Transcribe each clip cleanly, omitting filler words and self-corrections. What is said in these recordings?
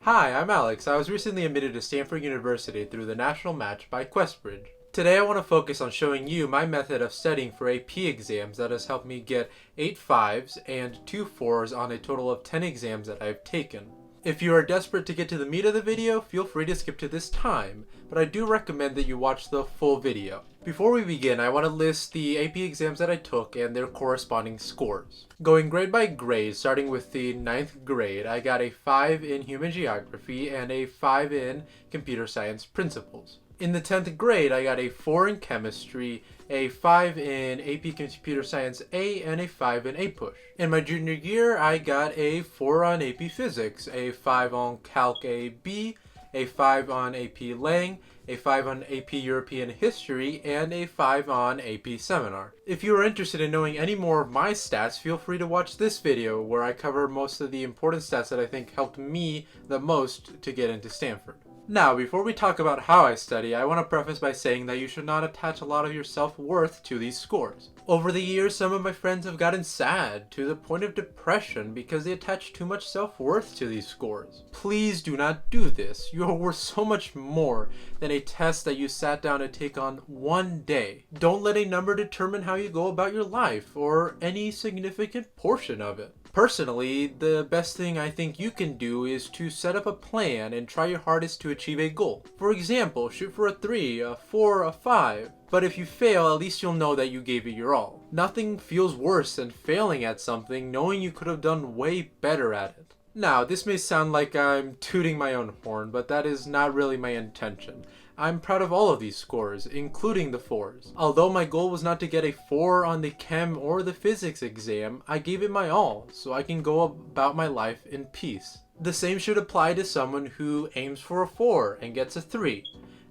Hi, I'm Alex. I was recently admitted to Stanford University through the national match by QuestBridge. Today I want to focus on showing you my method of studying for AP exams that has helped me get 8 5's and 2 4's on a total of 10 exams that I've taken. If you are desperate to get to the meat of the video, feel free to skip to this time, but I do recommend that you watch the full video. Before we begin, I want to list the AP exams that I took and their corresponding scores. Going grade by grade, starting with the 9th grade, I got a 5 in Human Geography and a 5 in Computer Science Principles. In the 10th grade, I got a 4 in Chemistry, a 5 in AP Computer Science A, and a 5 in A-Push. In my junior year, I got a 4 on AP Physics, a 5 on Calc A-B, a 5 on AP Lang, a 5 on AP European History, and a 5 on AP Seminar. If you are interested in knowing any more of my stats, feel free to watch this video where I cover most of the important stats that I think helped me the most to get into Stanford. Now, before we talk about how I study, I want to preface by saying that you should not attach a lot of your self-worth to these scores. Over the years, some of my friends have gotten sad to the point of depression because they attach too much self-worth to these scores. Please do not do this. You are worth so much more than a test that you sat down to take on one day. Don't let a number determine how you go about your life or any significant portion of it. Personally, the best thing I think you can do is to set up a plan and try your hardest to achieve a goal. For example, shoot for a 3, a 4, a 5. But if you fail, at least you'll know that you gave it your all. Nothing feels worse than failing at something knowing you could have done way better at it. Now, this may sound like I'm tooting my own horn, but that is not really my intention. I'm proud of all of these scores, including the 4's. Although my goal was not to get a 4 on the chem or the physics exam, I gave it my all, so I can go about my life in peace. The same should apply to someone who aims for a 4 and gets a 3.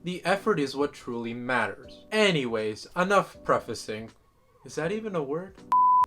The effort is what truly matters. Anyways, enough prefacing. Is that even a word?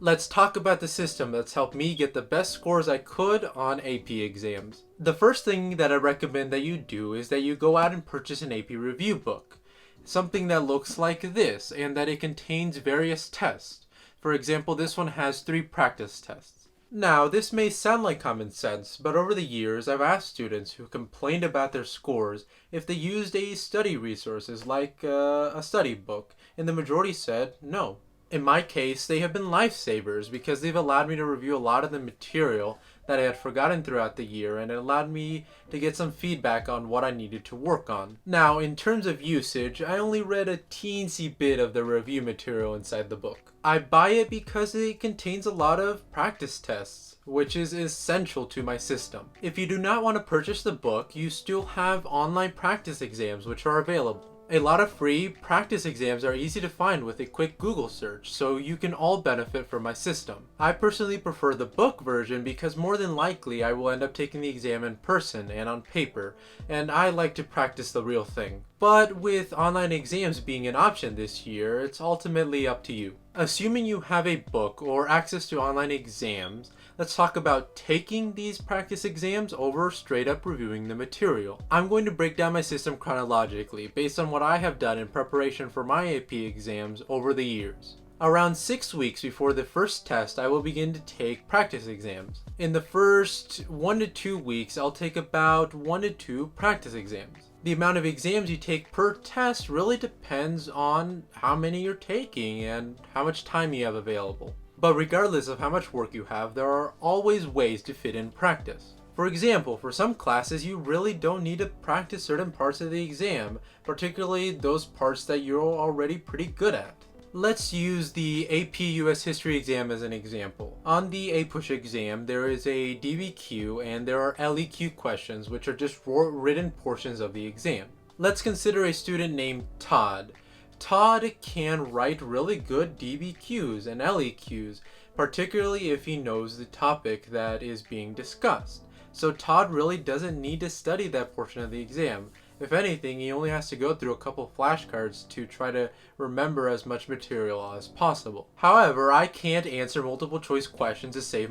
Let's talk about the system that's helped me get the best scores I could on AP exams. The first thing that I recommend that you do is that you go out and purchase an AP review book. Something that looks like this and that it contains various tests. For example, this one has 3 practice tests. Now, this may sound like common sense, but over the years I've asked students who complained about their scores if they used a study resources like a study book, and the majority said no. In my case, they have been lifesavers because they've allowed me to review a lot of the material that I had forgotten throughout the year, and it allowed me to get some feedback on what I needed to work on. Now, in terms of usage, I only read a teensy bit of the review material inside the book. I buy it because it contains a lot of practice tests, which is essential to my system. If you do not want to purchase the book, you still have online practice exams which are available. A lot of free practice exams are easy to find with a quick Google search, so you can all benefit from my system. I personally prefer the book version because more than likely I will end up taking the exam in person and on paper, and I like to practice the real thing. But with online exams being an option this year, it's ultimately up to you. Assuming you have a book or access to online exams, let's talk about taking these practice exams over straight up reviewing the material. I'm going to break down my system chronologically based on what I have done in preparation for my AP exams over the years. Around 6 weeks before the first test, I will begin to take practice exams. In the first 1 to 2 weeks, I'll take about 1 to 2 practice exams. The amount of exams you take per test really depends on how many you're taking and how much time you have available. But regardless of how much work you have, there are always ways to fit in practice. For example, for some classes, you really don't need to practice certain parts of the exam, particularly those parts that you're already pretty good at. Let's use the AP US History exam as an example. On the A-Push exam, there is a DBQ and there are LEQ questions, which are just written portions of the exam. Let's consider a student named Todd. Todd can write really good DBQs and LEQs, particularly if he knows the topic that is being discussed. So Todd really doesn't need to study that portion of the exam. If anything, he only has to go through a couple flashcards to try to remember as much material as possible. However, I can't answer multiple choice questions to save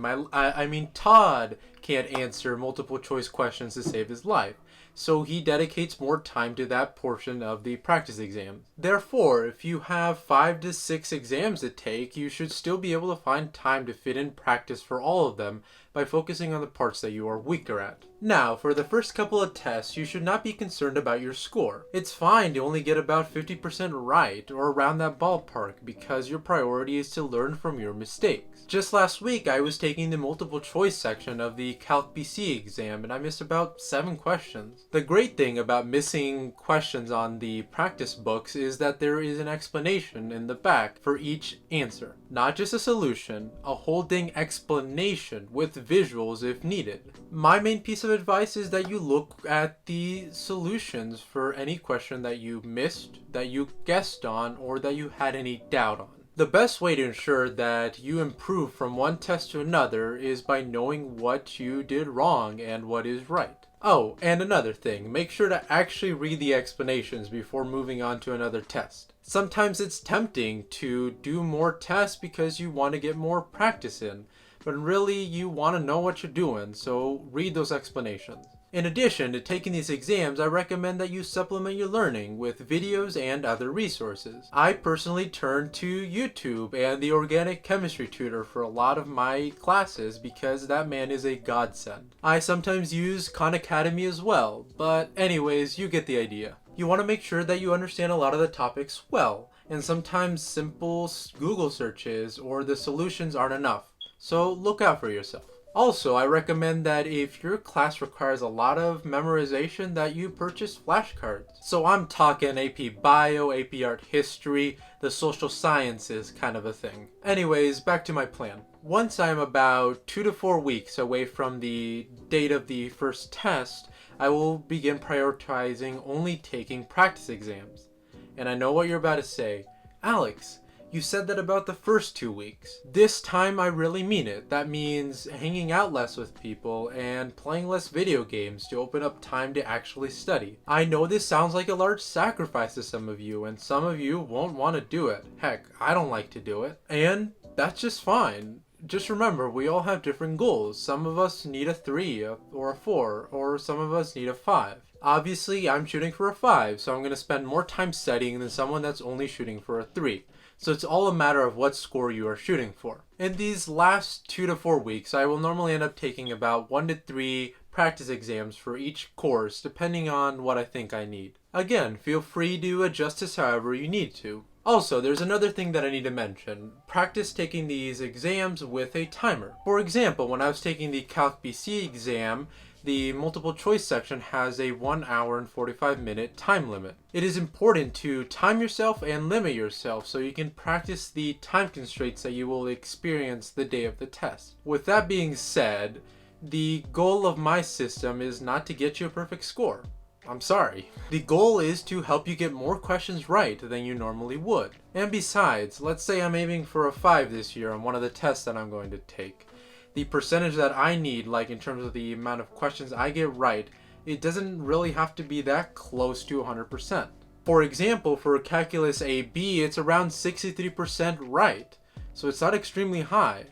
Todd can't answer multiple choice questions to save his life. So he dedicates more time to that portion of the practice exam. Therefore, if you have 5 to 6 exams to take, you should still be able to find time to fit in practice for all of them by focusing on the parts that you are weaker at. Now, for the first couple of tests, you should not be concerned about your score. It's fine to only get about 50% right, or around that ballpark, because your priority is to learn from your mistakes. Just last week, I was taking the multiple choice section of the Calc BC exam, and I missed about 7 questions. The great thing about missing questions on the practice books is that there is an explanation in the back for each answer. Not just a solution, a whole dang explanation with visuals if needed. My main piece of advice is that you look at the solutions for any question that you missed, that you guessed on, or that you had any doubt on. The best way to ensure that you improve from one test to another is by knowing what you did wrong and what is right. Oh, and another thing, make sure to actually read the explanations before moving on to another test. Sometimes it's tempting to do more tests because you want to get more practice in, but really you want to know what you're doing, so read those explanations. In addition to taking these exams, I recommend that you supplement your learning with videos and other resources. I personally turn to YouTube and the organic chemistry tutor for a lot of my classes because that man is a godsend. I sometimes use Khan Academy as well, but anyways, you get the idea. You want to make sure that you understand a lot of the topics well, and sometimes simple Google searches or the solutions aren't enough, so look out for yourself. Also, I recommend that if your class requires a lot of memorization that you purchase flashcards. So I'm talking AP Bio, AP Art History, the social sciences kind of a thing. Anyways, back to my plan. Once I'm about 2 to 4 weeks away from the date of the first test, I will begin prioritizing only taking practice exams. And I know what you're about to say. Alex, you said that about the first 2 weeks. This time I really mean it. That means hanging out less with people and playing less video games to open up time to actually study. I know this sounds like a large sacrifice to some of you, and some of you won't want to do it. Heck, I don't like to do it. And that's just fine. Just remember, we all have different goals. Some of us need a 3 or a 4, or some of us need a 5. Obviously, I'm shooting for a 5, so I'm going to spend more time studying than someone that's only shooting for a 3. So it's all a matter of what score you are shooting for. In these last 2 to 4 weeks, I will normally end up taking about 1 to 3 practice exams for each course, depending on what I think I need. Again, feel free to adjust this however you need to. Also, there's another thing that I need to mention. Practice taking these exams with a timer. For example, when I was taking the Calc BC exam, the multiple choice section has a 1 hour and 45 minute time limit. It is important to time yourself and limit yourself so you can practice the time constraints that you will experience the day of the test. With that being said, the goal of my system is not to get you a perfect score. I'm sorry. The goal is to help you get more questions right than you normally would. And besides, let's say I'm aiming for a 5 this year on one of the tests that I'm going to take. The percentage that I need, like in terms of the amount of questions I get right, it doesn't really have to be that close to 100%. For example, for Calculus AB, it's around 63% right, so it's not extremely high.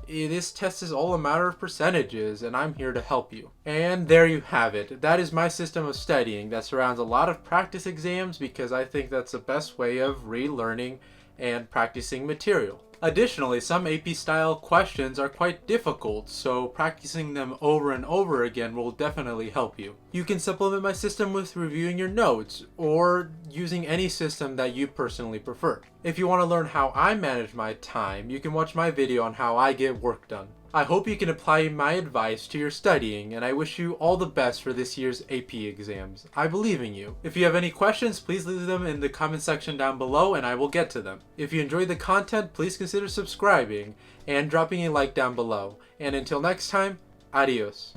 This test is all a matter of percentages, and I'm here to help you. And there you have it. That is my system of studying that surrounds a lot of practice exams because I think that's the best way of relearning and practicing material. Additionally, some AP style questions are quite difficult, so practicing them over and over again will definitely help you. You can supplement my system with reviewing your notes, or using any system that you personally prefer. If you want to learn how I manage my time, you can watch my video on how I get work done. I hope you can apply my advice to your studying, and I wish you all the best for this year's AP exams. I believe in you. If you have any questions, please leave them in the comment section down below and I will get to them. If you enjoyed the content, please consider subscribing and dropping a like down below. And until next time, adios.